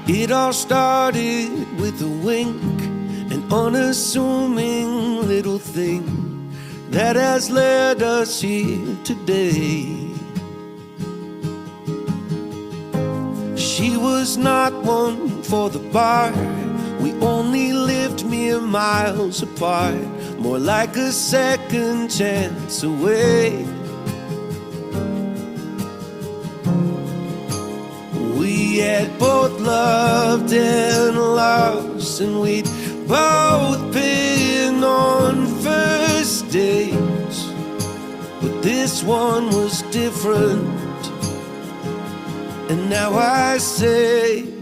It all started with a wink, an unassuming little thing that has led us here today. She was not one for the bar. We only lived mere miles apart, more like a second chance away. We had both loved and lost, and we'd both been on first dates, but this one was different. And now I say